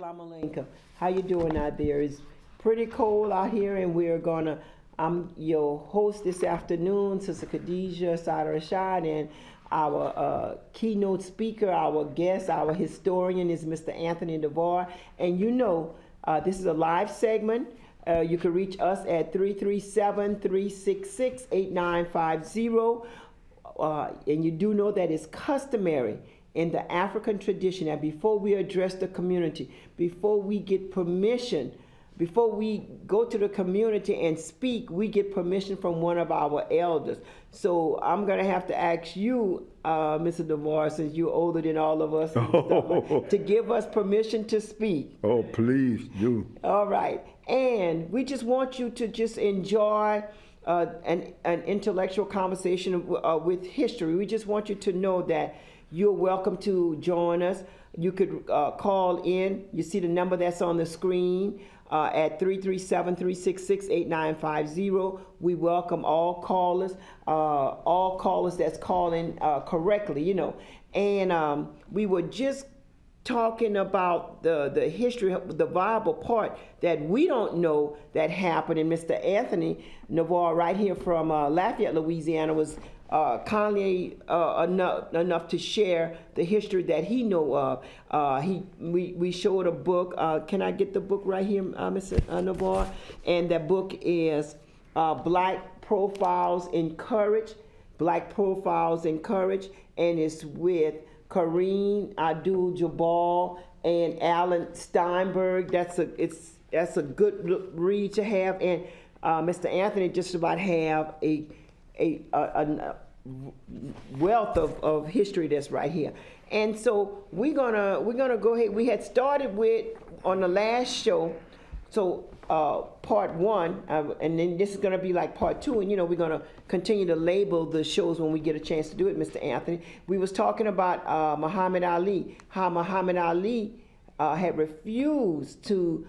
Assalamu alaikum. How you doing out there? It's pretty cold out here, and I'm your host this afternoon, Sister Khadijah Sada Rashad, and our keynote speaker, our guest, our historian is Mr. Anthony DeVore. And this is a live segment. You can reach us at 337-366-8950. And you do know that it's customary in the African tradition that before we address the community, before we get permission, before we go to the community and speak, we get permission from one of our elders. So I'm going to have to ask you, Mr. DeVore, since you're older than all of us, to give us permission to speak. Oh, please do. All right. And we just want you to just enjoy an intellectual conversation with history. We just want you to know that you're welcome to join us. You could call in. You see the number that's on the screen at 337-366-8950. We welcome all callers that's calling correctly, And we were just talking about the history, the viable part that we don't know that happened. And Mr. Anthony Navarre, right here from Lafayette, Louisiana, was kindly enough to share the history that he know of. We showed a book. Can I get the book right here, Mr. Navarre? And that book is Black Profiles in Courage, and it's with Kareem Abdul-Jabbar and Alan Steinberg. That's a good read to have. And Mr. Anthony just about have a wealth of history that's right here. And so we're gonna go ahead. We had started with on the last show, so part one, and then this is gonna be like part two, and we're gonna continue to label the shows when we get a chance to do it, Mr. Anthony. We was talking about Muhammad Ali, how Muhammad Ali had refused to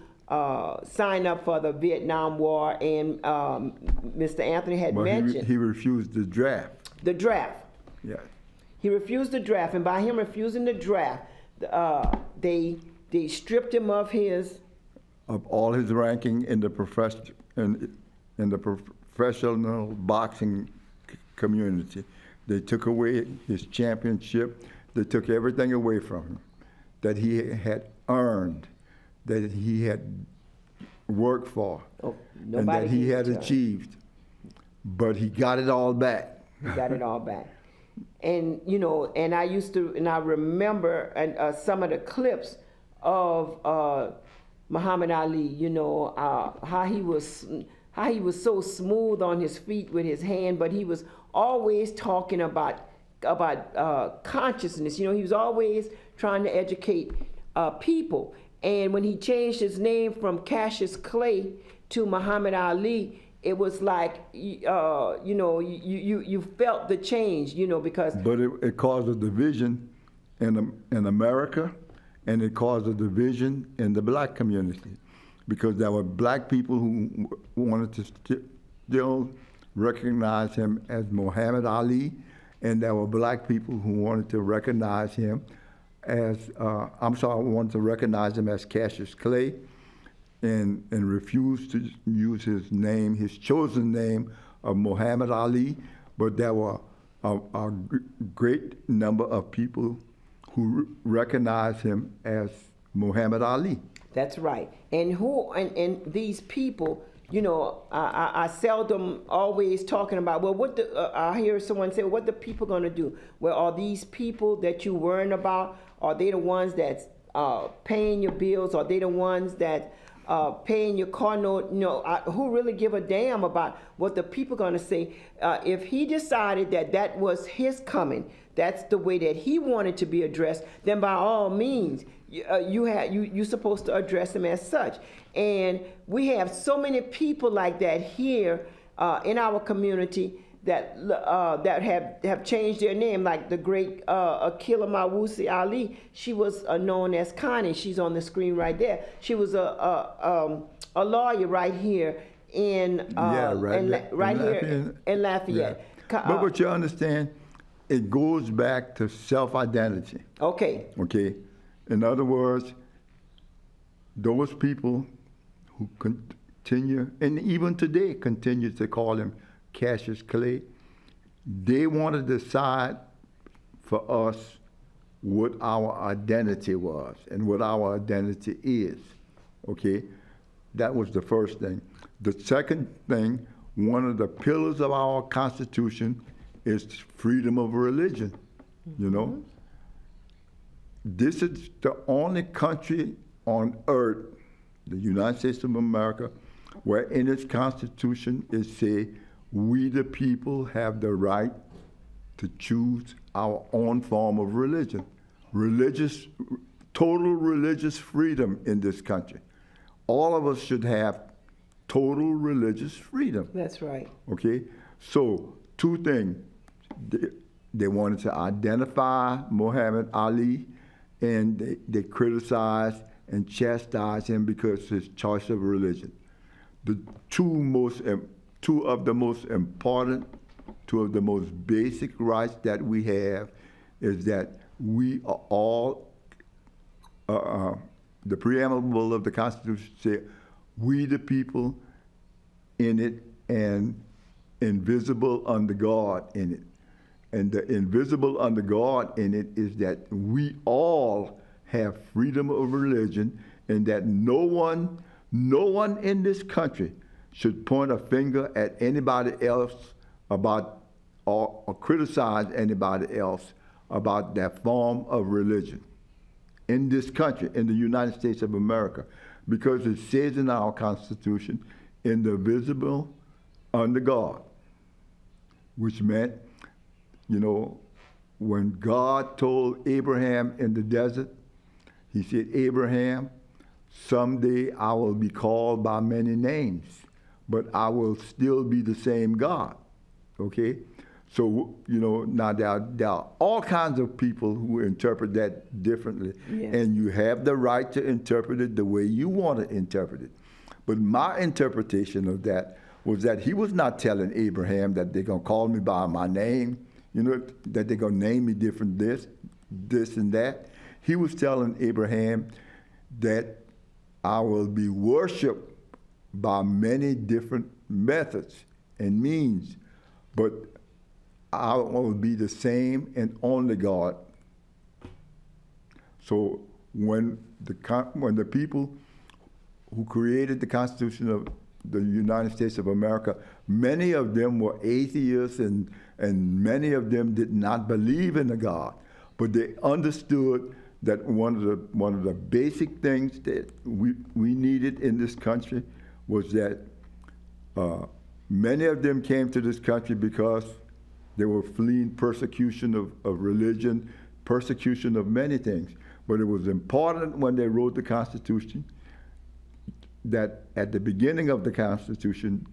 sign up for the Vietnam War, and Mr. Anthony had mentioned he refused the draft. The draft. Yeah. He refused the draft, and by him refusing the draft, they stripped him of all his ranking in the professional boxing community. They took away his championship. They took everything away from him that he had earned, that he had worked for, and that he had achieved. But he got it all back. He got it all back. And and I remember some of the clips of Muhammad Ali, how he was so smooth on his feet with his hand, but he was always talking about consciousness. He was always trying to educate people. And when he changed his name from Cassius Clay to Muhammad Ali, it was like you felt the change, because. But it caused a division in America. And it caused a division in the black community, because there were black people who wanted to still recognize him as Muhammad Ali, and there were black people who wanted to recognize him as, wanted to recognize him as Cassius Clay, and refused to use his name, his chosen name of Muhammad Ali. But there were a great number of people who recognize him as Muhammad Ali. That's right. And these people, I seldom always talking about, well, I hear someone say, well, what the people going to do? Well, are these people that you worrying about, are they the ones that's paying your bills? Are they the ones that paying your car note? Who really give a damn about what the people going to say? If he decided that was his coming, that's the way that he wanted to be addressed, then by all means, you're supposed to address him as such. And we have so many people like that here in our community that have changed their name, like the great Akila Mawusi Ali. She was known as Connie. She's on the screen right there. She was a lawyer right here in Lafayette. Yeah. But what you understand, it goes back to self-identity. Okay. In other words, those people who continue, and even today continue to call him Cassius Clay, they want to decide for us what our identity was and what our identity is, okay? That was the first thing. The second thing, one of the pillars of our Constitution is freedom of religion, you know? This is the only country on earth, the United States of America, where in its Constitution it says, we the people have the right to choose our own form of religion. Total religious freedom in this country. All of us should have total religious freedom. That's right. Okay? So, two things. They wanted to identify Muhammad Ali, and they criticized and chastised him because of his choice of religion. The two of the most important, two of the most basic rights that we have is that we are all, the preamble of the Constitution says, we the people in it and invisible under God in it. And the invisible under God in it is that we all have freedom of religion, and that no one in this country should point a finger at anybody else about or criticize anybody else about that form of religion in this country, in the United States of America, because it says in our Constitution, indivisible under God, which meant, you know, when God told Abraham in the desert, he said, Abraham, someday I will be called by many names, but I will still be the same God, okay? So, you know, now there are all kinds of people who interpret that differently, yes. And you have the right to interpret it the way you want to interpret it. But my interpretation of that was that he was not telling Abraham that they're going to call me by my name, you know, that they're going to name me different this and that. He was telling Abraham that I will be worshiped by many different methods and means, but I will be the same and only God. So when the people who created the Constitution of the United States of America, many of them were atheists and many of them did not believe in a God, but they understood that one of the basic things that we needed in this country was that many of them came to this country because they were fleeing persecution of religion, persecution of many things. But it was important when they wrote the Constitution that at the beginning of the Constitution,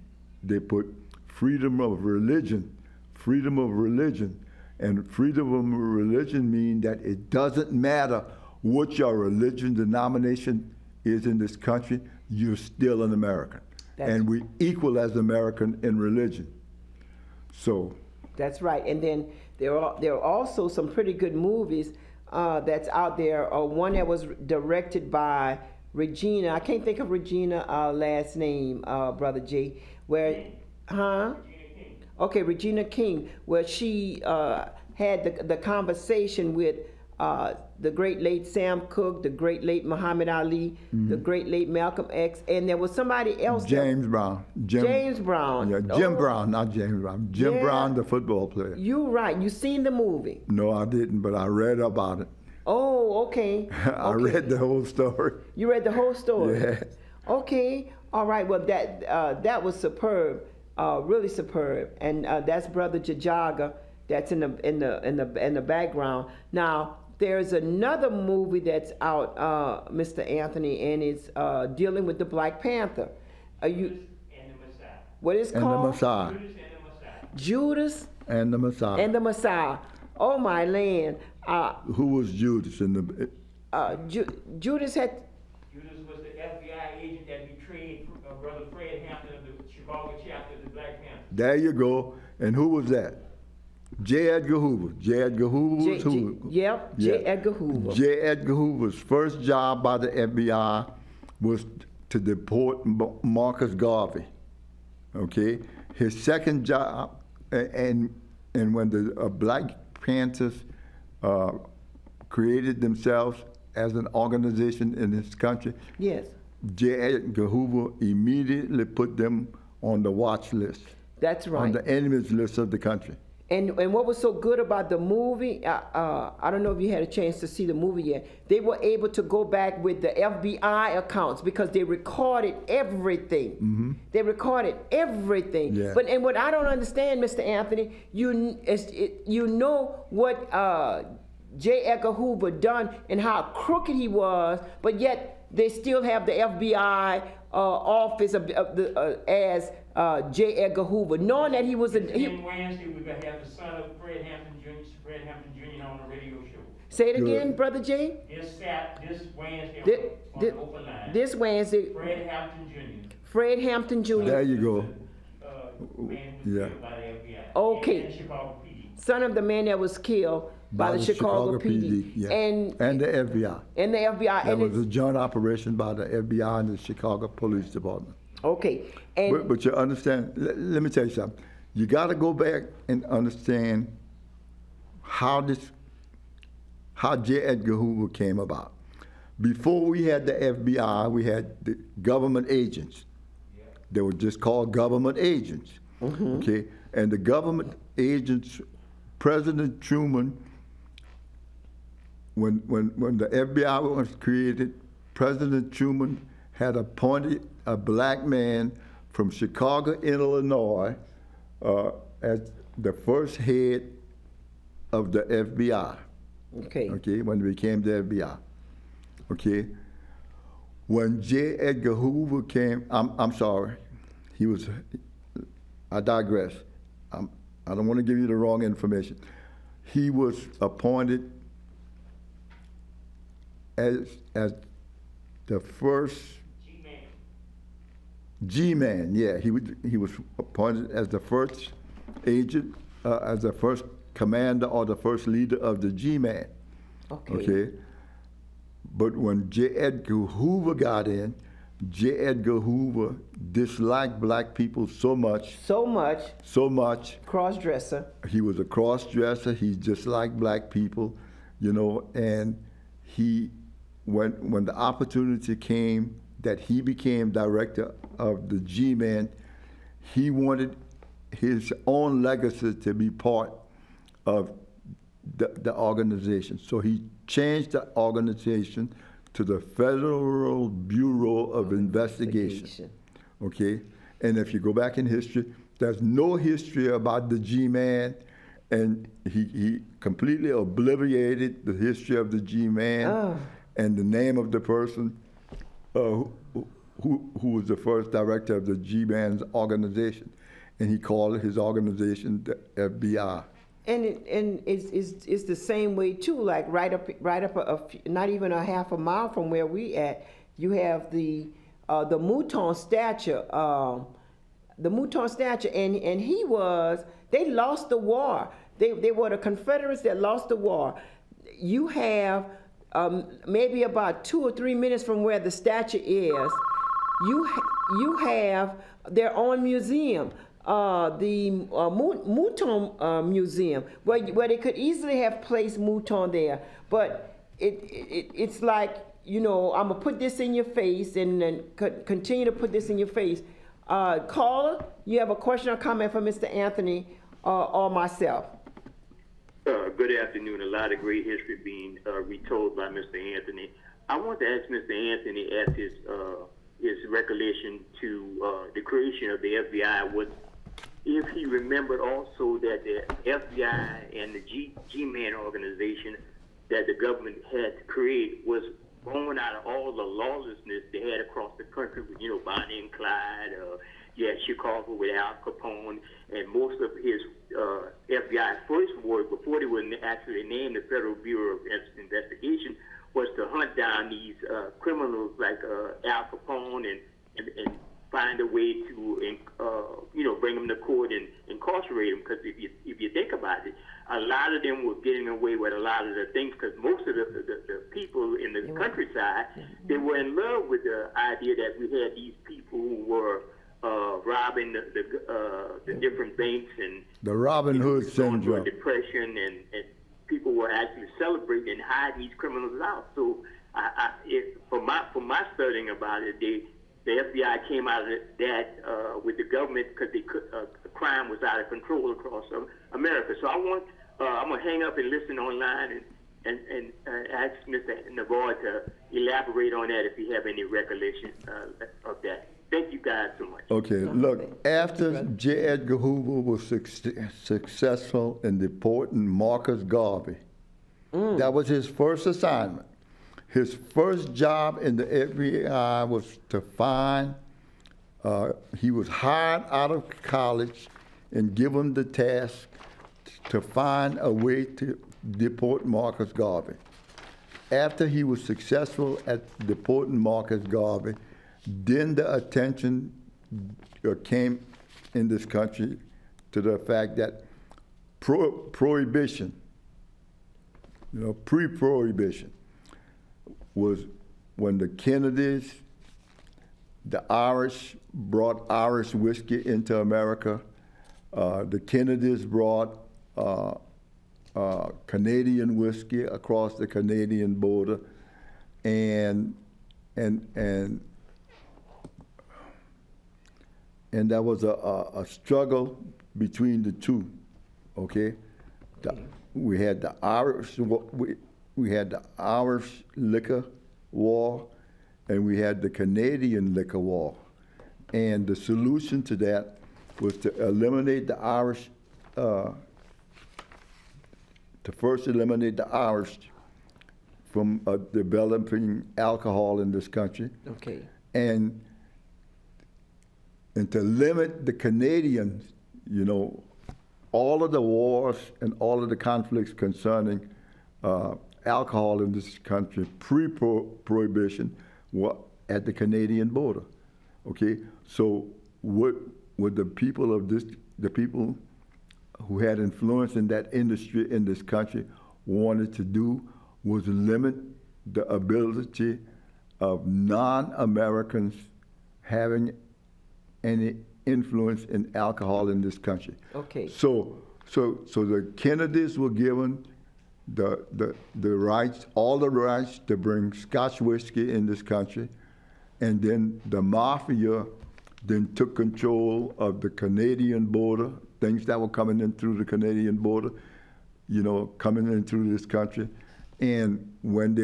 they put freedom of religion, freedom of religion. And freedom of religion means that it doesn't matter what your religion denomination is in this country, you're still an American. And we equal as American in religion. So. That's right. And then there are also some pretty good movies that's out there. One that was directed by Regina. I can't think of Regina's last name, Brother Jay. Where, huh? Okay, Regina King, where she had the conversation with the great late Sam Cooke, the great late Muhammad Ali, the great late Malcolm X, and there was somebody else. James Brown. James Brown. Yeah, Jim Brown, not James Brown. Jim Brown, the football player. You're right. You seen the movie? No, I didn't, but I read about it. Oh, okay. I read the whole story. You read the whole story? Yes. Okay. All right. Well, that was superb. Really superb. And that's Brother Jajaga. That's in the background. Now, there's another movie that's out, Mr. Anthony, and it's dealing with the Black Panther. Judas and the Messiah. What is it called? And the Messiah. Judas and the Messiah. And the Messiah. Oh my land. Who was Judas in the? Judas had. Judas was the FBI agent that betrayed Brother Fred Hampton of the Chicago chapter of the Black Panther. There you go. And who was that? J. Edgar Hoover. J. Edgar Hoover was who? Yep, J. Edgar Hoover. J. Edgar Hoover's first job by the FBI was to deport Marcus Garvey. Okay, his second job, and when the Black Panthers created themselves as an organization in this country, Yes. J. Edgar Hoover immediately put them on the watch list, That's right. on the enemies list of the country. And what was so good about the movie, I don't know if you had a chance to see the movie yet, they were able to go back with the FBI accounts because they recorded everything. Mm-hmm. They recorded everything. Yeah. And what I don't understand, Mr. Anthony, you know what J. Edgar Hoover done and how crooked he was, but yet they still have the FBI office as J. Edgar Hoover, knowing that he was a... Then Wednesday, we're going to have the son of Fred Hampton Jr. on the radio show. Say it again, Good. Brother Jay. This Wednesday on Thi- the open line. This Wednesday, Fred Hampton Jr. Fred Hampton Jr., There you go. Man who was Yeah. killed by the FBI. Okay. And Chicago PD. son of the man that was killed by the Chicago PD. Yeah. And the FBI. the FBI. That And was a it's, joint operation by the FBI and the Chicago Police Department. okay. And But you understand, let me tell you something. You got to go back and understand how J. Edgar Hoover came about. Before we had the FBI, we had the government agents. They were just called government agents, okay? And the government agents, President Truman, when the FBI was created, President Truman had appointed a black man from Chicago, Illinois, as the first head of the FBI. okay. Okay, when it became the FBI. Okay, when J. Edgar Hoover came, I'm sorry, I digress. I don't want to give you the wrong information. He was appointed as the first G-Man. Yeah, he was appointed as the first agent, as the first commander or the first leader of the G-Man. Okay. But when J. Edgar Hoover got in, J. Edgar Hoover disliked black people so much, Cross-dresser. he was a cross-dresser, he disliked black people, and when the opportunity came that he became director of the G-Man, he wanted his own legacy to be part of the organization. So he changed the organization to the Federal Bureau of Investigation. Okay? And if you go back in history, there's no history about the G-Man, and he completely obliterated the history of the G-Man and the name of the person who was the first director of the G-Man's organization. And he called his organization the FBI. And it's the same way too. Like right up not even a half a mile from where we at, you have the Mouton statue. The Mouton statue, and they lost the war. They were the Confederates that lost the war. You have maybe about 2 or 3 minutes from where the statue is. You have their own museum. The Mouton Museum, where they could easily have placed Mouton there, but it's like, I'm gonna put this in your face and then continue to put this in your face. Caller, you have a question or comment for Mr. Anthony or myself? Good afternoon. A lot of great history being retold by Mr. Anthony. I want to ask Mr. Anthony, as his recollection to the creation of the FBI, was if he remembered also that the FBI and the G-Man organization that the government had to create was born out of all the lawlessness they had across the country with, Bonnie and Clyde, Chicago with Al Capone, and most of his FBI first work before they were actually named the Federal Bureau of Investigation was to hunt down these criminals like Al Capone and find a way to, bring them to court and incarcerate them. Because if you think about it, a lot of them were getting away with a lot of the things. Because most of the people in in the countryside, they were in love with the idea that we had these people who were robbing the different banks and The Robin Hood going through a syndrome. depression, and people were actually celebrating and hiding these criminals out. So, from my studying about it, the FBI came out of that with the government because crime was out of control across America. So I'm gonna hang up and listen online and ask Mr. Navarre to elaborate on that if you have any recollection of that. Thank you guys so much. Okay, look, after J. Edgar Hoover was successful in deporting Marcus Garvey, that was his first assignment. His first job in the FBI was to find, he was hired out of college and given the task to find a way to deport Marcus Garvey. After he was successful at deporting Marcus Garvey, then the attention came in this country to the fact that prohibition, pre-prohibition, was when the Kennedys, the Irish brought Irish whiskey into America. The Kennedys brought Canadian whiskey across the Canadian border, and there was a struggle between the two. Okay, we had the Irish liquor war, and we had the Canadian liquor war, and the solution to that was to eliminate the Irish. To first eliminate the Irish from developing alcohol in this country. Okay. And to limit the Canadians, all of the wars and all of the conflicts concerning alcohol in this country pre-prohibition were at the Canadian border. Okay, so what the people who had influence in that industry in this country wanted to do was limit the ability of non-Americans having any influence in alcohol in this country. Okay. So the Kennedys were given the rights, all the rights to bring Scotch whiskey in this country, and then the mafia then took control of the Canadian border, things that were coming in through the Canadian border, coming in through this country. And when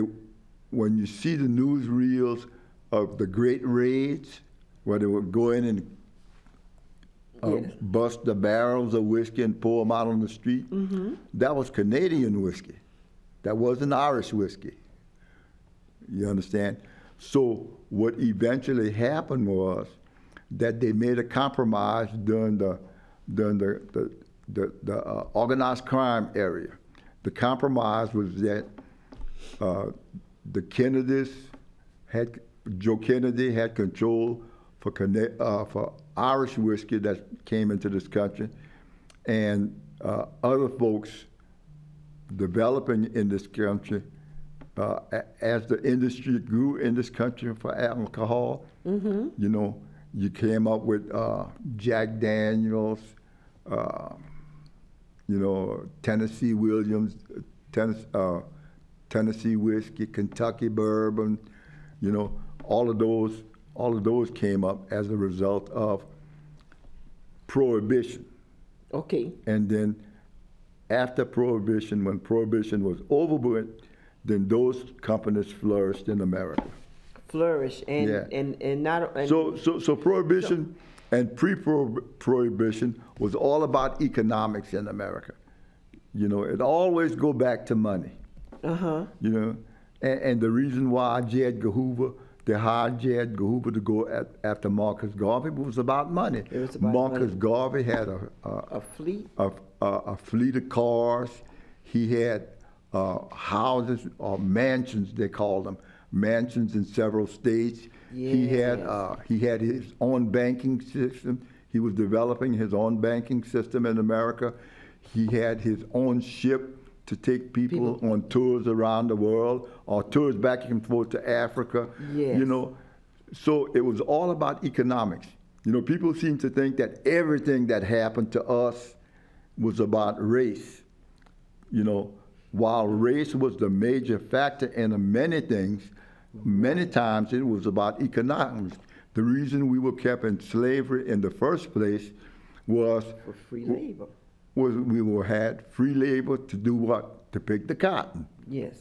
you see the newsreels of the great raids, where they would go in and bust the barrels of whiskey and pour them out on the street, that was Canadian whiskey. That wasn't Irish whiskey. You understand? So what eventually happened was that they made a compromise during the organized crime area. The compromise was that the Kennedys Joe Kennedy had control for Irish whiskey that came into this country, and other folks developing in this country as the industry grew in this country for alcohol. You came up with Jack Daniels, Tennessee Williams, Tennessee whiskey, Kentucky bourbon, all of those came up as a result of prohibition. Okay. And then after prohibition, when prohibition was over with, then those companies flourished in America. Flourish and Yeah. and not and So prohibition and pre-prohibition was all about economics in America. It always go back to money. And the reason why J. Edgar Hoover, they hired J. Edgar Hoover to go after Marcus Garvey was about money. It was about Marcus money. Garvey had a fleet. a fleet of cars. He had houses or mansions, they called them, mansions in several states. He had his own banking system. He was developing his own banking system in America. He had his own ship to take people on tours around the world or tours back and forth to Africa. Yes. You know, so it was all about economics. You know, people seem to think that everything that happened to us was about race. You know, while race was the major factor in many things, many times it was about economics. The reason we were kept in slavery in the first place was For free labor. was we had free labor to do what? To pick the cotton. Yes.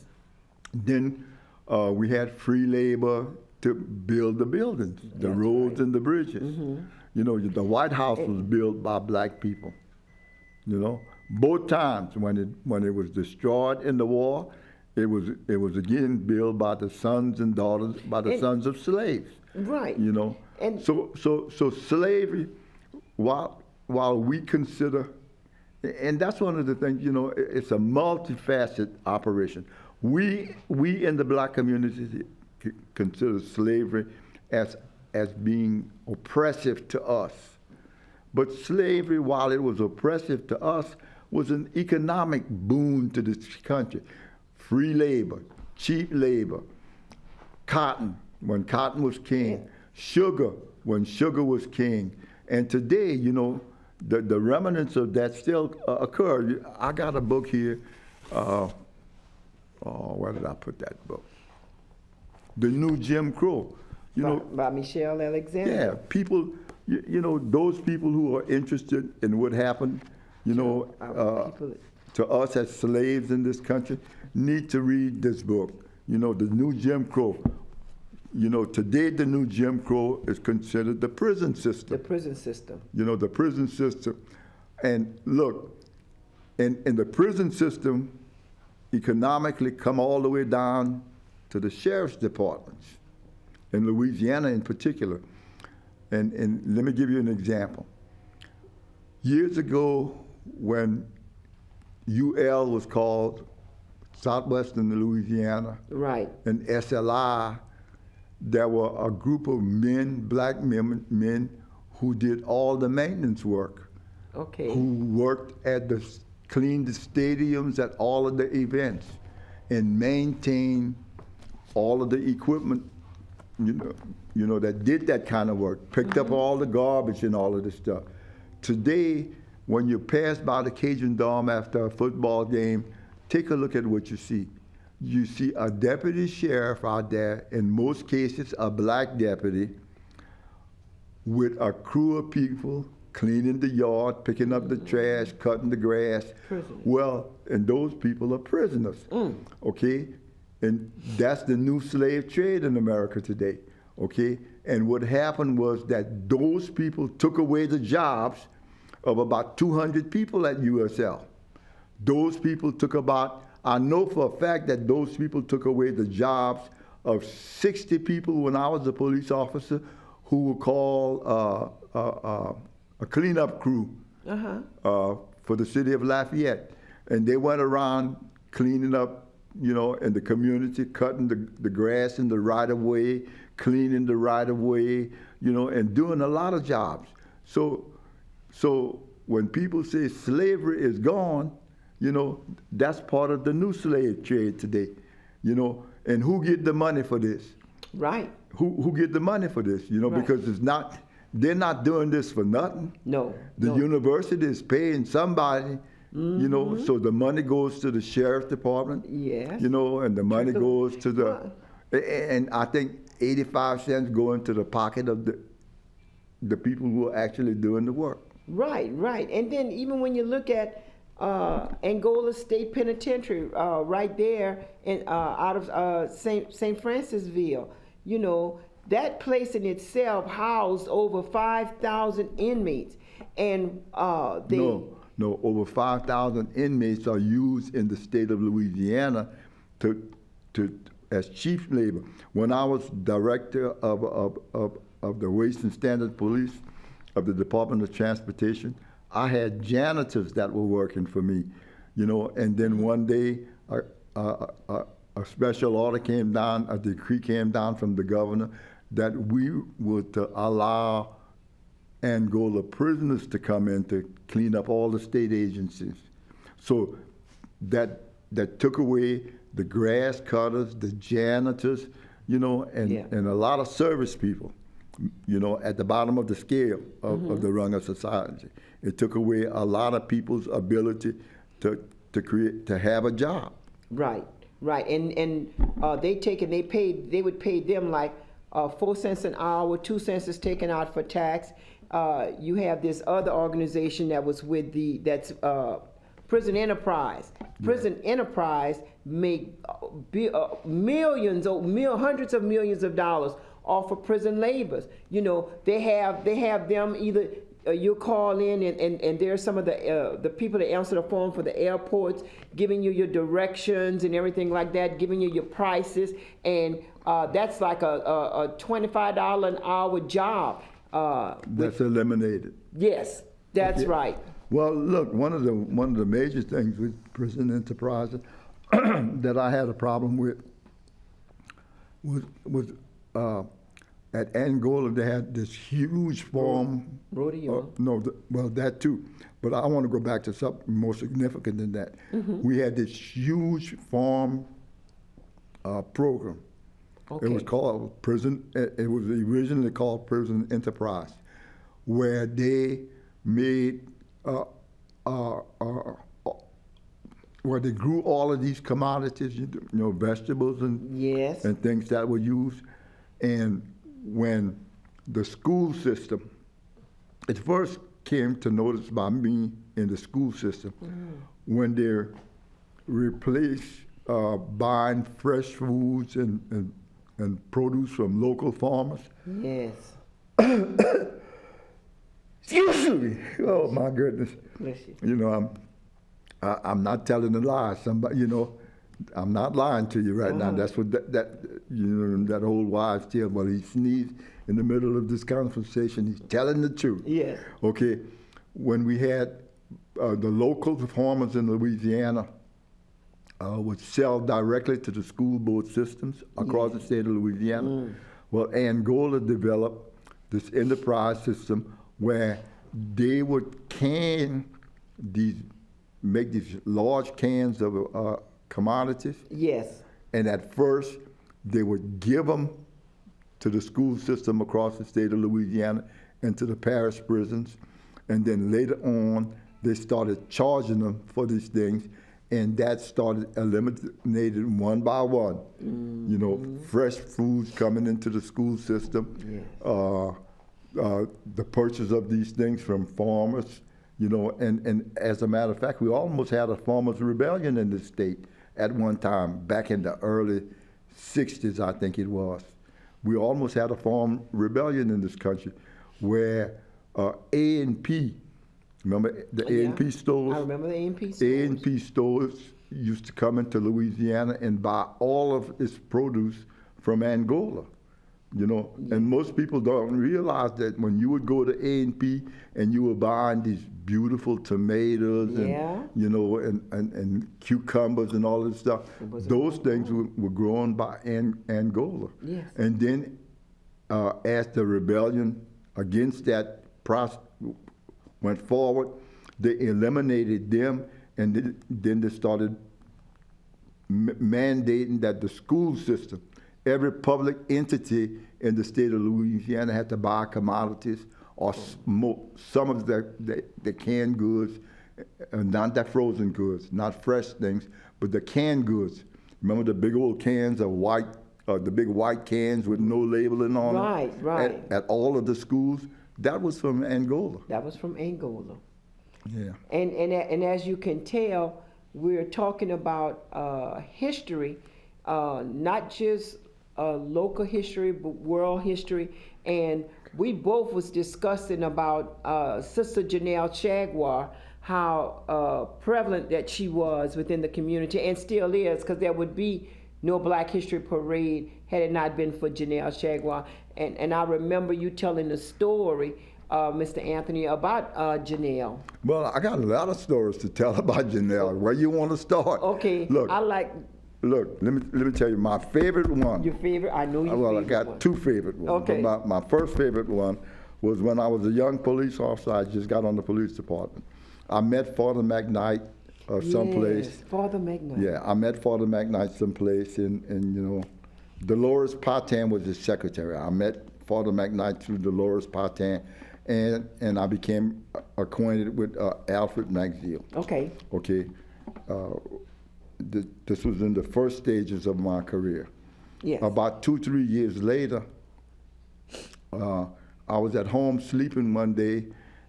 Then we had free labor to build the buildings, the That's roads right. and the bridges. You know, the White House was built by black people. You know, both times when it was destroyed in the war, it was again built by the sons and daughters, by the sons of slaves. Right. You know, And so slavery, while we consider, and that's one of the things, you know, it's a multifaceted operation. We in the black community consider slavery as being oppressive to us. But slavery, while it was oppressive to us, was an economic boon to this country. Free labor, cheap labor, cotton, when cotton was king, sugar, when sugar was king. And today, you know, the remnants of that still occur. I got a book here. Where did I put that book? The New Jim Crow. You know, by Michelle Alexander. yeah, people, you know, those people who are interested in what happened, you know, People- to us as slaves in this country, need to read this book. You know, The New Jim Crow. You know, today the New Jim Crow is considered the prison system. The prison system. You know, the prison system. And look, in the prison system, economically come all the way down to the sheriff's departments, in Louisiana in particular. And let me give you an example. Years ago, when UL was called Southwestern Louisiana, Right. and SLI, there were a group of men, black men, who did all the maintenance work, Okay. who worked at cleaned the stadiums at all of the events, and maintained all of the equipment, you know, that did that kind of work, picked up all the garbage and all of this stuff. Today, when you pass by the Cajun Dome after a football game, take a look at what you see. You see a deputy sheriff out there, in most cases a black deputy, with a crew of people cleaning the yard, picking up the trash, cutting the grass. Prisoners. Well, and those people are prisoners, okay? And that's the new slave trade in America today, okay? And what happened was that those people took away the jobs of about 200 people at USL. Those people took about, I know for a fact that those people took away the jobs of 60 people when I was a police officer who were called a cleanup crew for the city of Lafayette. And they went around cleaning up, you know, in the community, cutting the grass in the right-of-way, cleaning the right-of-way, you know, and doing a lot of jobs. So when people say slavery is gone, you know, that's part of the new slave trade today, you know. And who get the money for this? Right. Who get the money for this? You know, Right. because they're not doing this for nothing. No. The no. university is paying somebody, you know, so the money goes to the sheriff's department. Yes. You know, and the money Trickle- goes to and I think 85 cents go into the pocket of the people who are actually doing the work. Right, right. And then even when you look at Angola State Penitentiary, right there in out of St. Francisville, you know, that place in itself housed over 5,000 inmates, and they No, over 5,000 inmates are used in the state of Louisiana as chief labor. When I was director of the Waste and Standard Police of the Department of Transportation, I had janitors that were working for me, you know. And then one day, a special order came down, a decree came down from the governor that we were to allow Angola prisoners to come in to clean up all the state agencies. So that that took away the grass cutters, the janitors, you know, and a lot of service people, you know, at the bottom of the scale of the rung of society. It took away a lot of people's ability to have a job. Right. And they would pay them like 4 cents an hour, 2 cents is taken out for tax. You have this other organization that was with that's Prison Enterprise. Prison Enterprise make millions, hundreds of millions of dollars off of prison laborers. You know, they have them either. You call in and there's some of the people that answer the phone for the airports, giving you your directions and everything like that, giving you your prices, and that's like a $25 an hour job. That's eliminated. Yes, that's right. Well, look, one of the major things with prison enterprises that I had a problem with was at Angola, they had this huge farm. Rodeo. Well, that too. But I want to go back to something more significant than that. We had this huge farm program. Okay. It was called Prison. It was originally called Prison Enterprise, where they made, where they grew all of these commodities, you know, vegetables and things that were used, and when the school system, it first came to notice by me in the school system, when they replaced buying fresh foods and produce from local farmers. Yes. Excuse me. Oh my goodness. Bless you. You know, I'm not telling a lie. Somebody, you know, I'm not lying to you right now. That's what that you know, that old wives' tale. Well, he sneezed in the middle of this conversation. He's telling the truth. Yes. Okay. When we had the local farmers in Louisiana would sell directly to the school board systems across the state of Louisiana. Well, Angola developed this enterprise system where they would make these large cans of commodities. Yes. And at first, they would give them to the school system across the state of Louisiana and to the parish prisons. And then later on, they started charging them for these things, and that started eliminating one by one. You know, fresh foods coming into the school system, the purchase of these things from farmers, you know, and as a matter of fact, we almost had a farmers' rebellion in the state at one time, back in the early 60s, I think it was. We almost had a farm rebellion in this country where A&P, remember the A&P stores? I remember the A&P stores. A&P stores used to come into Louisiana and buy all of its produce from Angola, you know. And most people don't realize that when you would go to A&P and you were buying these beautiful tomatoes and, you know, and cucumbers and all this stuff, those things were grown by Angola. Yes. And then as the rebellion against that process went forward, they eliminated them, and then they started mandating that the school system, every public entity in the state of Louisiana had to buy commodities or some of the canned goods, not the frozen goods, not fresh things, but the canned goods. Remember the big old cans of white, the big white cans with no labeling on them? Right. At all of the schools? That was from Angola. That was from Angola. Yeah. And as you can tell, we're talking about history, not just local history, but world history. And we both was discussing about Sister Janelle Jaguar, how prevalent that she was within the community, and still is, because there would be no Black History Parade had it not been for Janelle Jaguar. And I remember you telling the story, Mr. Anthony, about Janelle. Well, I got a lot of stories to tell about Janelle. Where you want to start? Okay. Look, Look, let me tell you my favorite one. Your favorite? I know your favorite. Well, I got one. two favorite ones. Okay. But my first favorite one was when I was a young police officer. I just got on the police department. I met Father McKnight someplace. Yes, Father McKnight. Yeah, I met Father McKnight someplace, and Dolores Partan was his secretary. I met Father McKnight through Dolores Partan, and I became acquainted with Alfred McZeal. Okay. Okay, this was in the first stages of my career. Yes. About 2-3 years later, I was at home sleeping one day,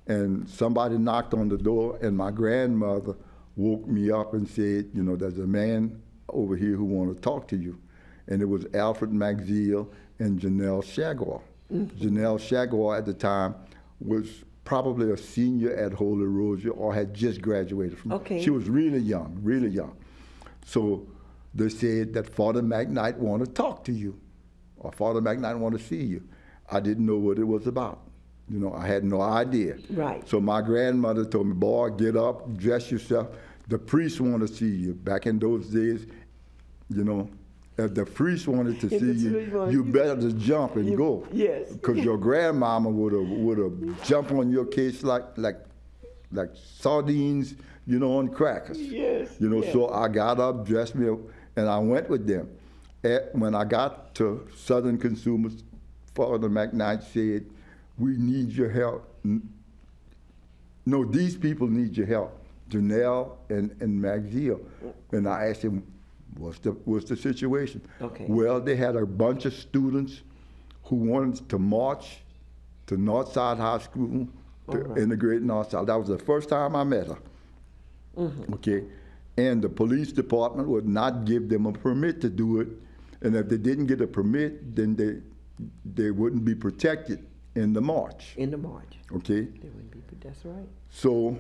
and somebody knocked on the door, and my grandmother woke me up and said, there's a man over here who want to talk to you. And it was Alfred McZeal and Janelle Shagwar. Mm-hmm. Janelle Shagwar at the time was probably a senior at Holy Rosary or had just graduated from. Okay. She was really young, really young. So they said that Father McKnight want to talk to you, or Father McKnight want to see you. I didn't know what it was about. I had no idea. Right. So my grandmother told me, boy, get up, dress yourself. The priest want to see you. Back in those days, if the priest wanted to see you, you better just jump and go. Yes. Because your grandmama would have jumped on your case like sardines, on crackers. Yes. Yes. So I got up, dressed me up, and I went with them. When I got to Southern Consumers, Father McKnight said, we need your help. No, these people need your help, Janelle and McZeal. And I asked him, what's the situation? Okay. Well, they had a bunch of students who wanted to march to Northside High School to integrate Northside. That was the first time I met her. Mm-hmm. Okay. And the police department would not give them a permit to do it. And if they didn't get a permit, then they wouldn't be protected in the march. In the march. Okay? They wouldn't be, that's right. So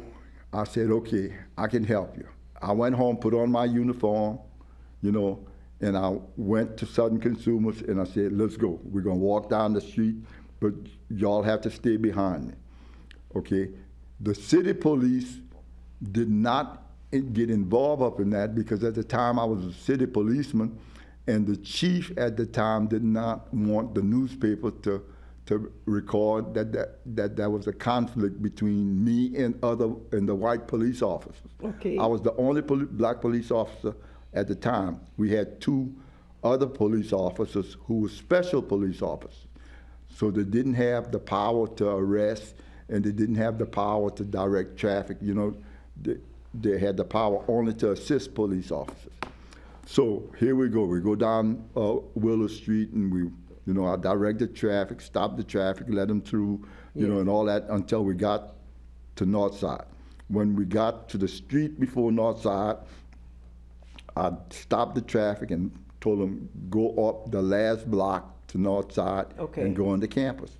I said, okay, I can help you. I went home, put on my uniform, and I went to Southern Consumers, and I said, let's go. We're going to walk down the street, but y'all have to stay behind me. Okay? The city police did not get involved up in that because at the time I was a city policeman, and the chief at the time did not want the newspaper to record that there was a conflict between me and the white police officers. Okay. I was the only black police officer at the time. We had 2 other police officers who were special police officers. So they didn't have the power to arrest, and they didn't have the power to direct traffic. They had the power only to assist police officers. So here we go. We go down Willow Street, and I directed traffic, stopped the traffic, let them through, and all that until we got to Northside. When we got to the street before Northside, I stopped the traffic and told them, go up the last block to Northside and go on the campus.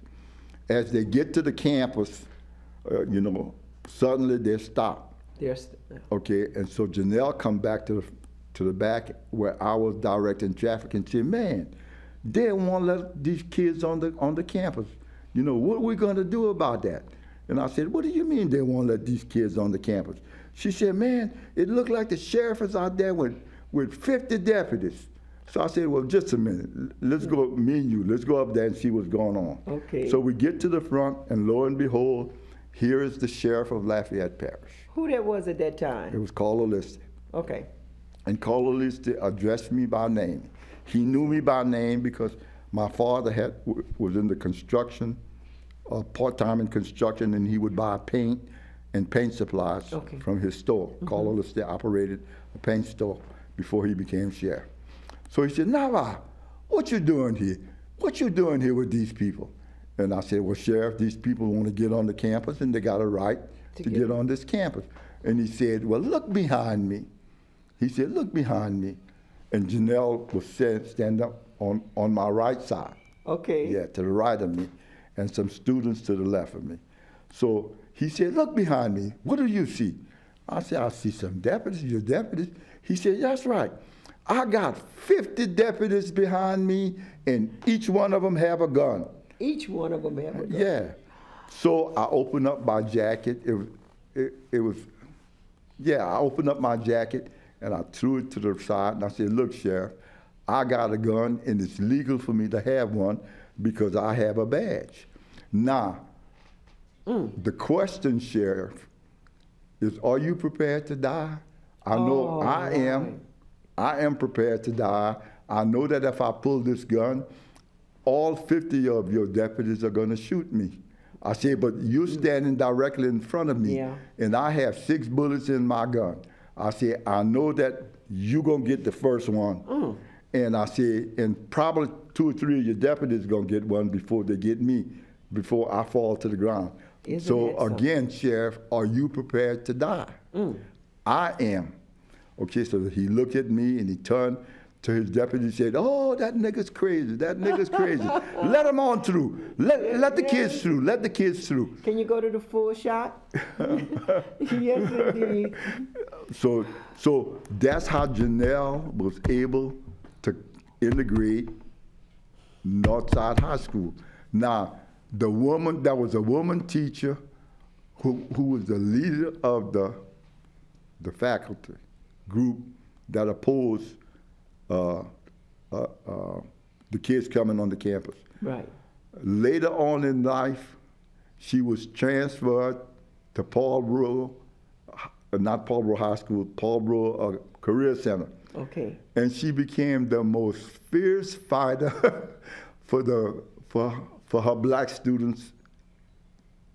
As they get to the campus, suddenly they stop. Okay, and so Janelle come back to the back where I was directing traffic and said, man, they won't let these kids on the campus. What are we going to do about that? And I said, what do you mean they won't let these kids on the campus? She said, man, it looked like the sheriff is out there with 50 deputies. So I said, well, just a minute. Let's go, me and you, let's go up there and see what's going on. Okay. So we get to the front, and lo and behold, here is the sheriff of Lafayette Parish. Who that was at that time? It was Carlo Lister. Okay. And Carlo Lister addressed me by name. He knew me by name because my father was in the construction, part-time in construction, and he would buy paint and paint supplies from his store. Mm-hmm. Carlo Lister operated a paint store before he became sheriff. So he said, Nava, what you doing here? What you doing here with these people? And I said, well, Sheriff, these people want to get on the campus, and they got a right to get on this campus. And he said, well, look behind me. He said, look behind me. And Janelle was standing up on my right side. Okay. Yeah, to the right of me, and some students to the left of me. So he said, look behind me. What do you see? I said, I see some deputies. Your deputies? He said, that's right. I got 50 deputies behind me, and each one of them have a gun. Each one of them have a gun? Yeah. So I opened up my jacket. I opened up my jacket, and I threw it to the side, and I said, look, Sheriff, I got a gun, and it's legal for me to have one because I have a badge. Now, the question, Sheriff, is are you prepared to die, I know Oh, I am prepared to die. I know that if I pull this gun, all 50 of your deputies are going to shoot me. I said, but you're standing directly in front of me, Yeah. and I have 6 bullets in my gun. I said, I know that you're going to get the first one. And I said, and probably 2 or 3 of your deputies going to get one before they get me, before I fall to the ground. Isn't So that something? again, Sheriff, are you prepared to die? I am. Okay, so he looked at me and he turned to his deputy and said, oh, that nigga's crazy. That nigga's crazy. Let him on through. Let the kids through. Let the kids through. Can you go to the full shot? Yes, indeed. So that's how Janelle was able to integrate Northside High School. Now, there was a woman teacher who was the leader of the faculty group that opposed the kids coming on the campus. Right. Later on in life, she was transferred to Paul Brewer, not Paul Brewer High School, Paul Brewer Career Center. Okay. And she became the most fierce fighter for her black students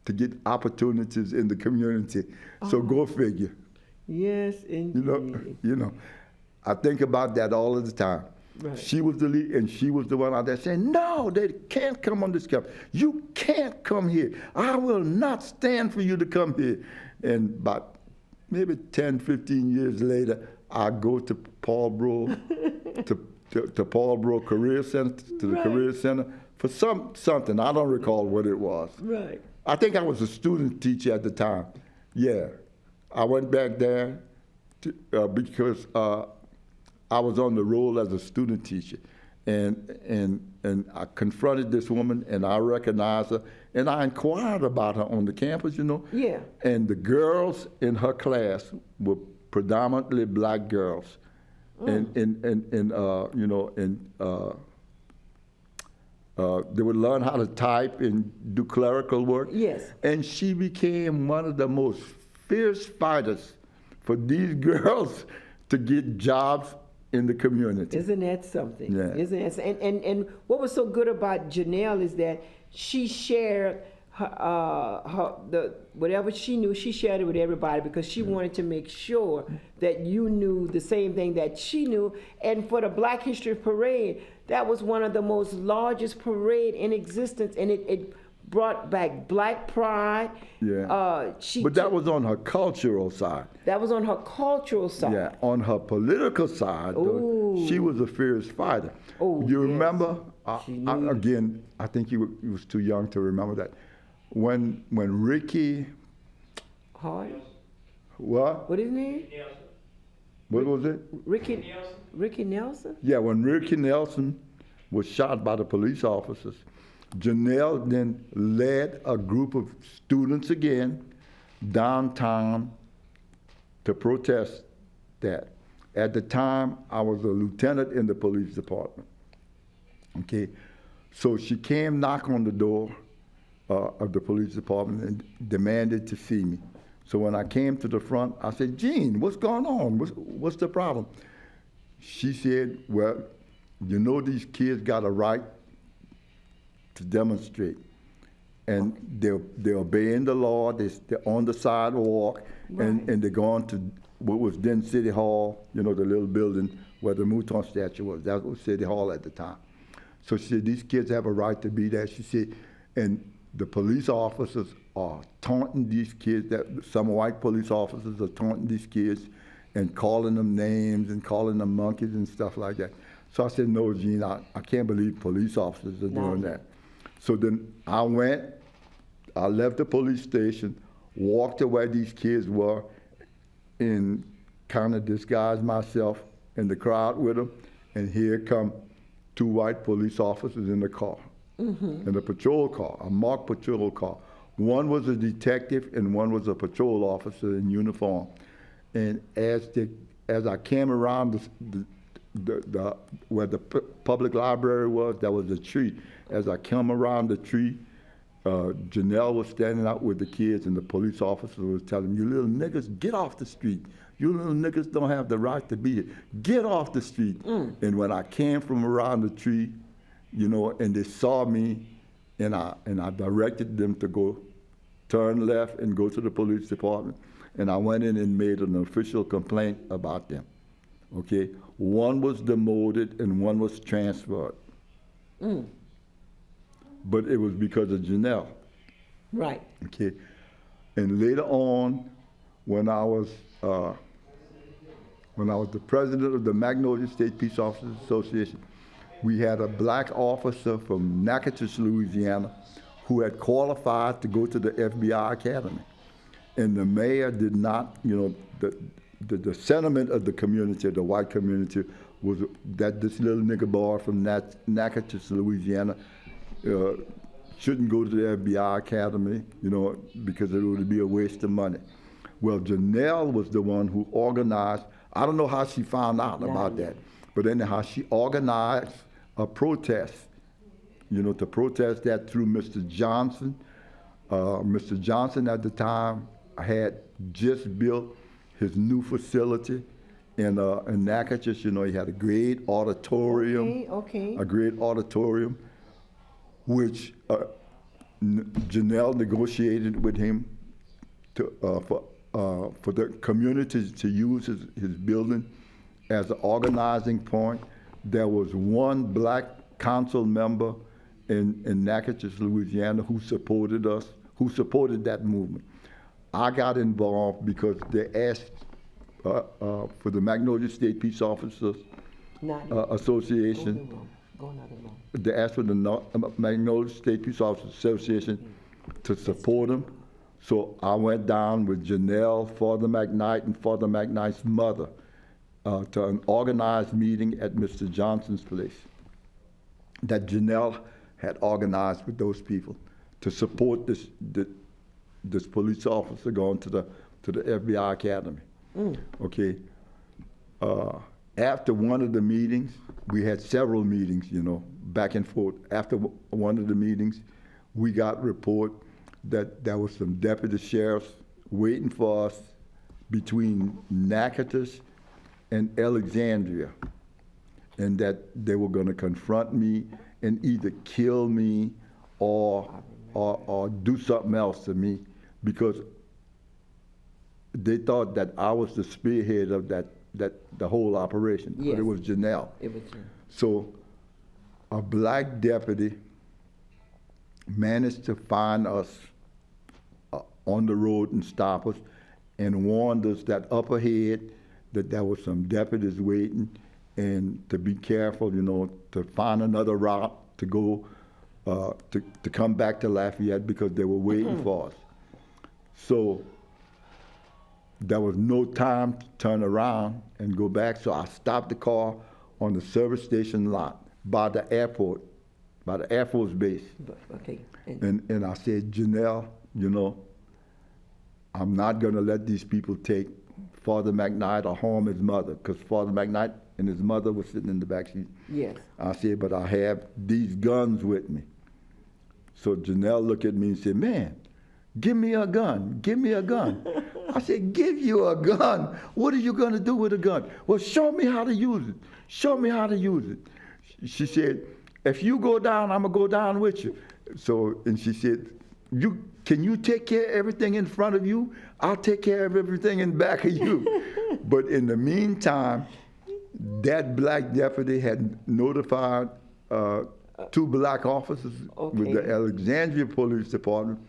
to get opportunities in the community. So go figure. Yes, indeed. You know, I think about that all of the time. Right. She was the lead, and she was the one out there saying, no, they can't come on this campus. You can't come here. I will not stand for you to come here. And about maybe 10, 15 years later, I go to Paul Brewer, to Paul Brewer Career Center, to the Right. Career Center, for something. I don't recall what it was. Right. I think I was a student teacher at the time. Yeah. I went back there because I was on the roll as a student teacher. And I confronted this woman, and I recognized her, and I inquired about her on the campus, you know. Yeah. And the girls in her class were predominantly black girls. They would learn how to type and do clerical work. Yes. And she became one of the most fierce fighters for these girls to get jobs in the community. Isn't that something? Yeah. Isn't that, and what was so good about Janelle is that she shared whatever she knew, she shared it with everybody because she wanted to make sure that you knew the same thing that she knew. And for the Black History Parade, that was one of the most largest parade in existence, and it brought back black pride. Yeah. But that was on her cultural side. That was on her cultural side. Yeah. On her political side, though, she was a fierce fighter. Oh, you yes. remember? She knew. I think you was too young to remember that. When Ricky, Hard? what? What is his name? Nelson. What was it? Ricky Nelson? Yeah, when Ricky Nelson was shot by the police officers, Janelle then led a group of students again downtown to protest that. At the time, I was a lieutenant in the police department. Okay, so she came knock on the door of the police department and demanded to see me. So when I came to the front, I said, Jean, what's going on? What's the problem? She said, well, you know these kids got a right to demonstrate. And they're obeying the law, they're on the sidewalk, and they're going to what was then City Hall, you know, the little building where the Mouton statue was. That was City Hall at the time. So she said, these kids have a right to be there. She said, and the police officers are taunting these kids, that some white police officers are taunting these kids and calling them names and calling them monkeys and stuff like that. So I said, no, Gene, I can't believe police officers are doing that. So then I left the police station, walked to where these kids were, and kind of disguised myself in the crowd with them, and here come 2 white police officers in the car, in a patrol car, a marked patrol car. One was a detective and one was a patrol officer in uniform. And as I came around where the public library was, there was a tree. As I came around the tree, Janelle was standing out with the kids, and the police officer was telling them, "You little niggas, get off the street. You little niggas don't have the right to be here. Get off the street." And when I came from around the tree, you know, and they saw me, and I directed them to go turn left and go to the police department. And I went in and made an official complaint about them. Okay? One was demoted and one was transferred. But it was because of Janelle. Right. Okay? And later on, when I was the president of the Magnolia State Peace Officers Association, we had a black officer from Natchitoches, Louisiana, who had qualified to go to the FBI Academy. And the mayor did not, you know, the sentiment of the community, the white community, was that this little nigga boy from Natchitoches, Louisiana, shouldn't go to the FBI Academy, you know, because it would be a waste of money. Well, Janelle was the one who organized, I don't know how she found out about that, but anyhow, she organized a protest, you know, to protest that through Mr. Johnson. Mr. Johnson at the time had just built his new facility in Natchitoches. You know, he had a great auditorium. Okay. A great auditorium, which Janelle negotiated with him for the community to use his building as an organizing point. There was one black council member in Natchitoches, Louisiana, who supported us, who supported that movement. I got involved because they asked for the Magnolia State Peace Officers Association. Go another room. They asked for the Magnolia State Peace Officers Association to support them. So I went down with Janelle, Father McKnight, and Father McKnight's mother to an organized meeting at Mr. Johnson's place that Janelle had organized with those people to support this police officer going to the FBI Academy. Okay. After one of the meetings, we had several meetings, you know, back and forth. After one of the meetings, we got report that there was some deputy sheriffs waiting for us between Natchitoches and Alexandria, and that they were going to confront me and either kill me or do something else to me, because they thought that I was the spearhead of the whole operation. Yes. But it was Janelle. It was you. So a black deputy managed to find us on the road and stop us and warned us that up ahead that there were some deputies waiting and to be careful, you know, to find another route to go to come back to Lafayette because they were waiting for us. So there was no time to turn around and go back, so I stopped the car on the service station lot by the airport, by the Air Force base. Okay. And I said, Janelle, you know, I'm not going to let these people take Father McKnight or harm his mother, because Father McKnight and his mother were sitting in the back seat. Yes. I said, but I have these guns with me. So Janelle looked at me and said, man, give me a gun, give me a gun. I said, give you a gun? What are you going to do with a gun? Well, show me how to use it. Show me how to use it. She said, if you go down, I'm going to go down with you. So, and she said, can you take care of everything in front of you? I'll take care of everything in back of you. But in the meantime, that black deputy had notified two black officers with the Alexandria Police Department,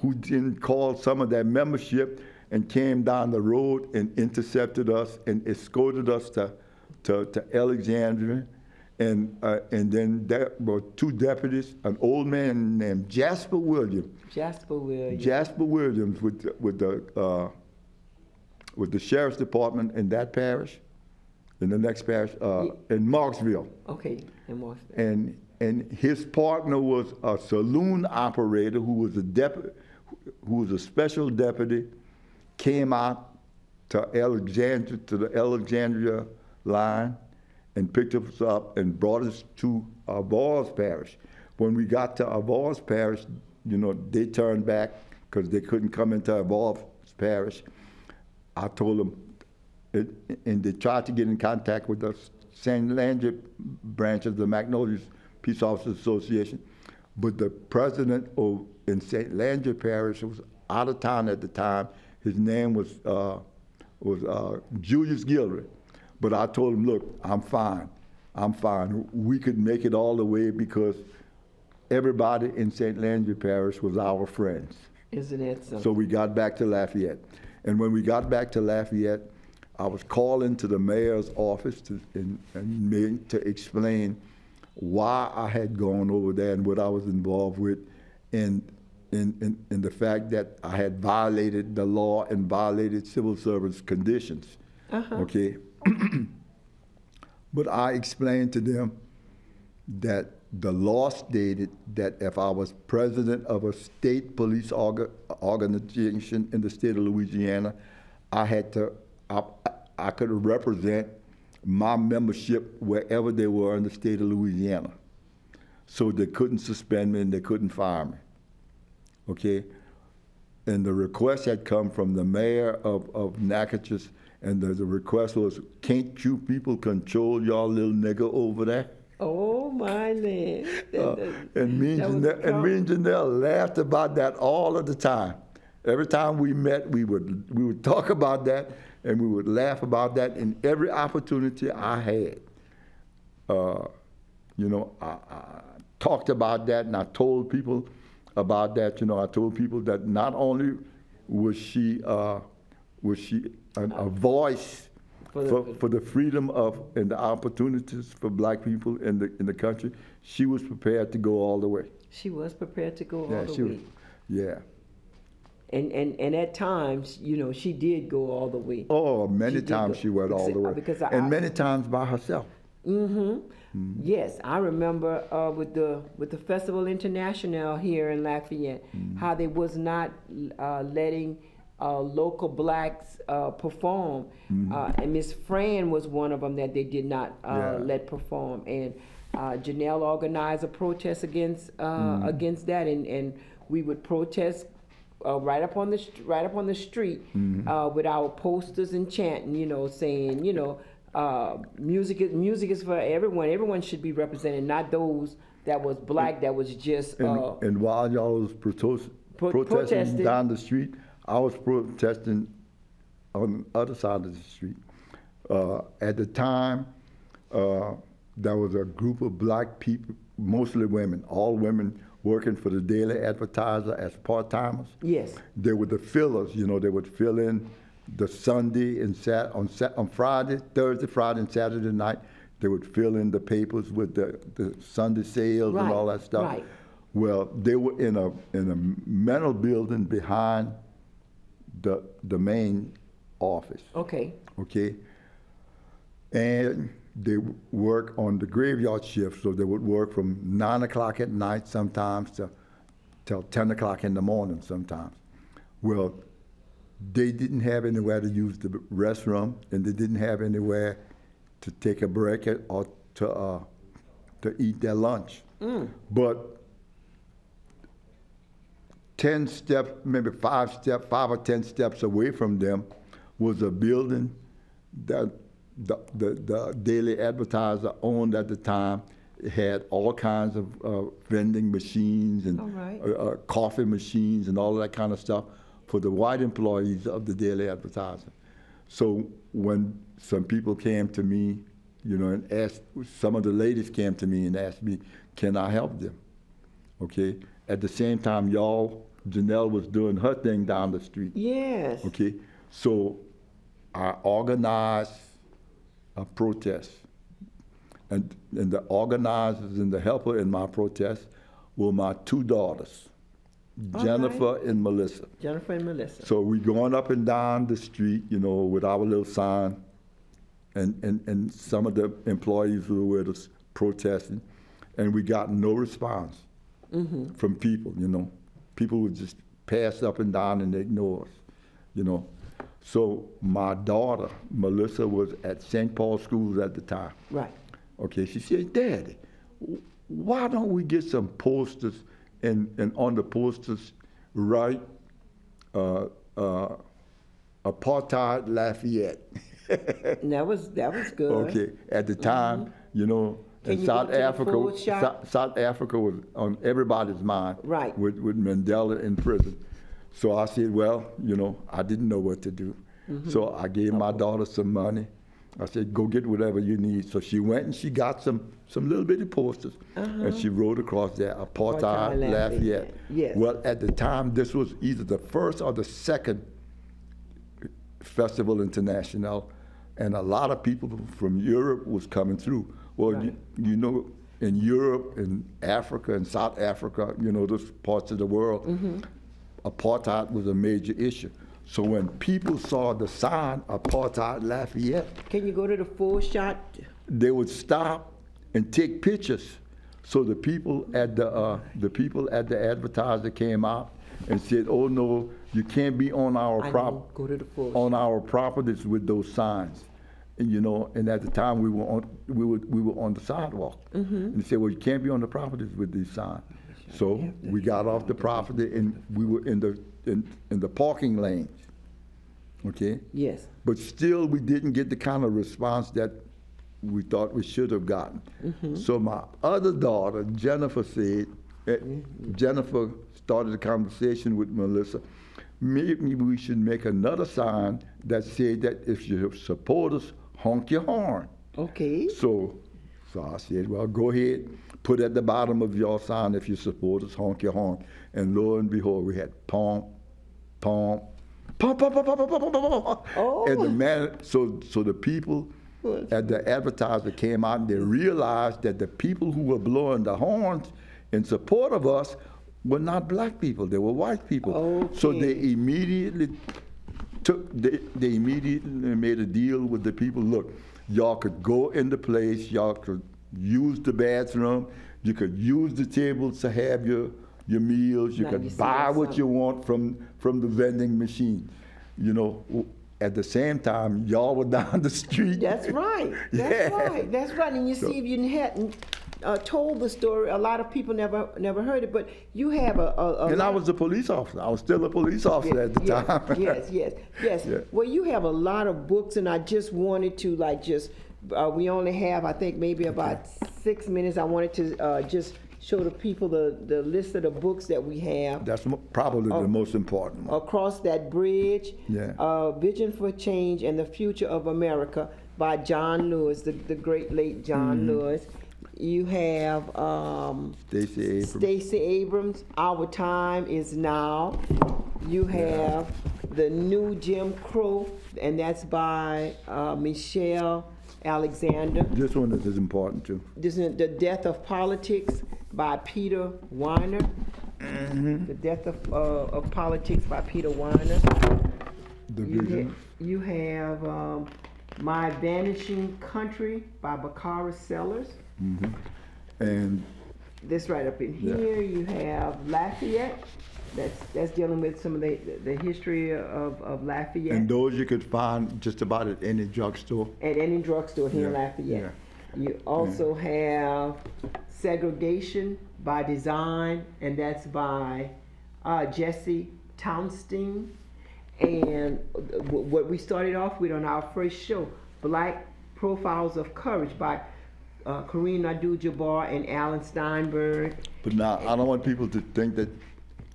who then called some of their membership and came down the road and intercepted us and escorted us to Alexandria. And then there were two deputies, an old man named Jasper Williams. Jasper Williams with the sheriff's department in that parish, in the next parish, in Marksville. Okay, in Marksville. And his partner was a saloon operator who was a special deputy, came out to the Alexandria line and picked us up and brought us to Avars Parish. When we got to Avars Parish, they turned back because they couldn't come into Evolve Parish. I told them, and they tried to get in contact with the St. Landry branch of the Magnolias Peace Officers Association, but the president in St. Landry Parish was out of town at the time. His name was Julius Gilroy. But I told him, look, I'm fine. We could make it all the way because everybody in St. Landry Parish was our friends. Isn't it something? So we got back to Lafayette. And when we got back to Lafayette, I was calling to the mayor's office to explain why I had gone over there and what I was involved with, and the fact that I had violated the law and violated civil service conditions. Okay. But I explained to them that the law stated that if I was president of a state police organization in the state of Louisiana, I could represent my membership wherever they were in the state of Louisiana. So they couldn't suspend me and they couldn't fire me. Okay? And the request had come from the mayor of Natchitoches, and the request was, can't you people control y'all little nigger over there? Oh, my land. And me and Janelle laughed about that all of the time. Every time we met, we would talk about that, and we would laugh about that in every opportunity I had. I talked about that, and I told people about that. I told people that not only was she a voice for the freedom and the opportunities for black people in the country, she was prepared to go all the way. She was prepared to go all the way. Yeah. And at times, she did go all the way. Oh, many times she went all the way. And many times by herself. Yes, I remember with the Festival International here in Lafayette, how they was not letting local blacks perform, and Miss Fran was one of them that they did not let perform. And Janelle organized a protest against that, and we would protest right up on the street with our posters and chanting, saying, music is for everyone. Everyone should be represented, not those that was black, that was just. And while y'all was protesting down the street, I was protesting on the other side of the street. At the time, there was a group of black people, mostly women, all women, working for the Daily Advertiser as part-timers. Yes. They were the fillers, they would fill in the Sunday and on Friday, Thursday, Friday, and Saturday night. They would fill in the papers with the Sunday sales and all that stuff. Right. Well, they were in a mental building behind the main office. Okay. Okay. And they work on the graveyard shift, so they would work from 9 o'clock at night sometimes till 10 o'clock in the morning sometimes. Well, they didn't have anywhere to use the restroom, and they didn't have anywhere to take a break or to eat their lunch. But 10 steps, maybe 5 or 10 steps away from them was a building that the Daily Advertiser owned at the time. It had all kinds of vending machines and coffee machines and all that kind of stuff for the white employees of the Daily Advertiser. So when some people came to me, and asked, some of the ladies came to me and asked me, can I help them? Okay. At the same time, Janelle was doing her thing down the street. Yes. Okay. So I organized a protest. And the organizers and the helper in my protest were my 2 daughters, Jennifer and Melissa. Jennifer and Melissa. So we going up and down the street, with our little sign, and some of the employees who were with us protesting, and we got no response from people, People would just pass up and down and ignore us, So my daughter, Melissa, was at St. Paul Schools at the time. Right. Okay, she said, Daddy, why don't we get some posters and on the posters, write apartheid Lafayette. That was good. Okay, at the time, you know, Can and you South go to the Africa, full shot? South Africa was on everybody's mind. Right. With Mandela in prison. So I said, well, you know, I didn't know what to do. So I gave my daughter some money. I said, go get whatever you need. So she went and she got some little bitty posters, and she wrote across there, apartheid Lafayette. Yes. Well, at the time, this was either the first or the second Festival International, and a lot of people from Europe was coming through. Well, Right. you know, in Europe and Africa and South Africa, you know, those parts of the world, apartheid was a major issue. So when people saw the sign, apartheid Lafayette, Can you go to the full shot? they would stop and take pictures. So the people at the advertiser came out and said, "Oh no, you can't be on our I prop know. Go to the full on our properties with those signs." And you know, and at the time we were on the sidewalk, and they said, "Well, you can't be on the properties with these signs." So we got off the property and we were in the parking lanes. Okay. Yes. But still, we didn't get the kind of response that we thought we should have gotten. So my other daughter, Jennifer, said, Jennifer started a conversation with Melissa. Maybe we should make another sign that said that if you support us, honk your horn. Okay. So I said, well, go ahead, put at the bottom of your sign, if you support us, honk your horn. And lo and behold, we had pom, pom, pom, pom, pom, pom, pom, pom, pom, pom. Oh. And the man, so the people at the advertiser came out and they realized that the people who were blowing the horns in support of us were not black people, they were white people. Okay. So they immediately they immediately made a deal with the people. Look, y'all could go in the place, y'all could use the bathroom, you could use the tables to have your meals, you Now could you see buy that's what you want from the vending machine. You know, at the same time, y'all were down the street. That's right. That's Yeah. right. That's right. And you So- see, if you hadn't told the story, a lot of people never heard it. But you have a And I lot- was a police officer. I was still a police officer at the yes, time. yes. Yeah. Well, you have a lot of books, and I just wanted to we only have, I think, maybe about 6 minutes. I wanted to just show the people the list of the books that we have. That's probably the most important one. Across That Bridge, Yeah. Vision for Change and the Future of America by John Lewis, the great late John Lewis. You have Stacey Abrams, Our Time Is Now. You have The New Jim Crow, and that's by Michelle Alexander. This one is important too. This is The Death of Politics by Peter Weiner. The Death of Politics by Peter Weiner. The Vision. You have My Vanishing Country by Bakara Sellers. And This right up in here. You have Lafayette. That's dealing with some of the history of Lafayette. and those you could find just about at any drugstore. At any drugstore here in Yeah, Lafayette. You also have Segregation by Design, and that's by Jesse Townstein. And what we started off with on our first show, Black Profiles of Courage by Kareem Abdul-Jabbar and Alan Steinberg. But now, I don't want people to think that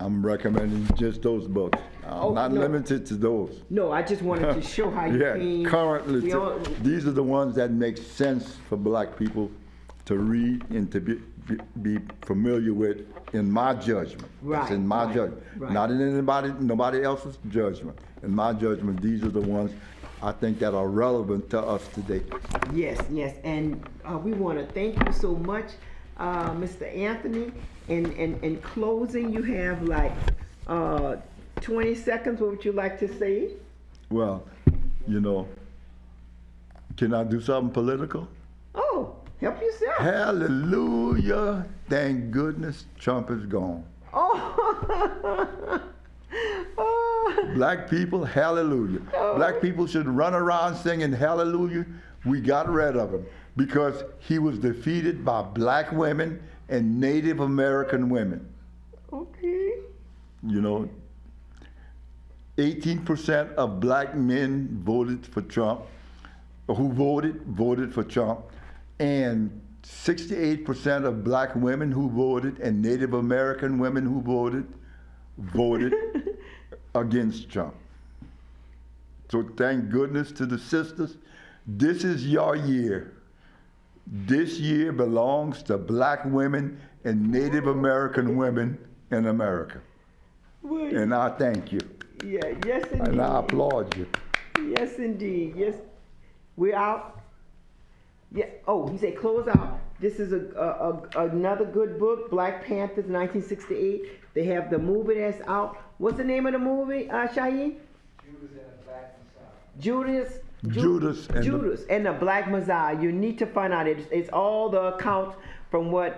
I'm recommending just those books. I'm not no. limited to those. No, I just wanted to show how you Yeah, came. currently, we all- these are the ones that make sense for black people to read and to be familiar with, in my judgment. That's in my judgment. right. Not in nobody else's judgment. In my judgment, these are the ones I think that are relevant to us today. Yes, and we want to thank you so much, Mr. Anthony. In closing, you have like 20 seconds. What would you like to say? Well, you know, can I do something political? Oh, help yourself. Hallelujah. Thank goodness Trump is gone. Oh. Oh. Black people, hallelujah. Black people should run around singing hallelujah. We got rid of him because he was defeated by black women and Native American women. Okay. You know, 18% of black men voted for Trump, who voted for Trump, and 68% of black women who voted and Native American women who voted against Trump. So thank goodness to the sisters. This is your year. This year belongs to black women and Native American women in America. Well, And I thank you. yeah, yes indeed. And I applaud you. Yes indeed. Yes. We're out. Yeah. Oh, he said close out. This is another good book, Black Panther, 1968. They have the movie that's out. What's the name of the movie, Shahin? Judas Judas and and the Black Messiah. You need to find out. It's all the accounts from what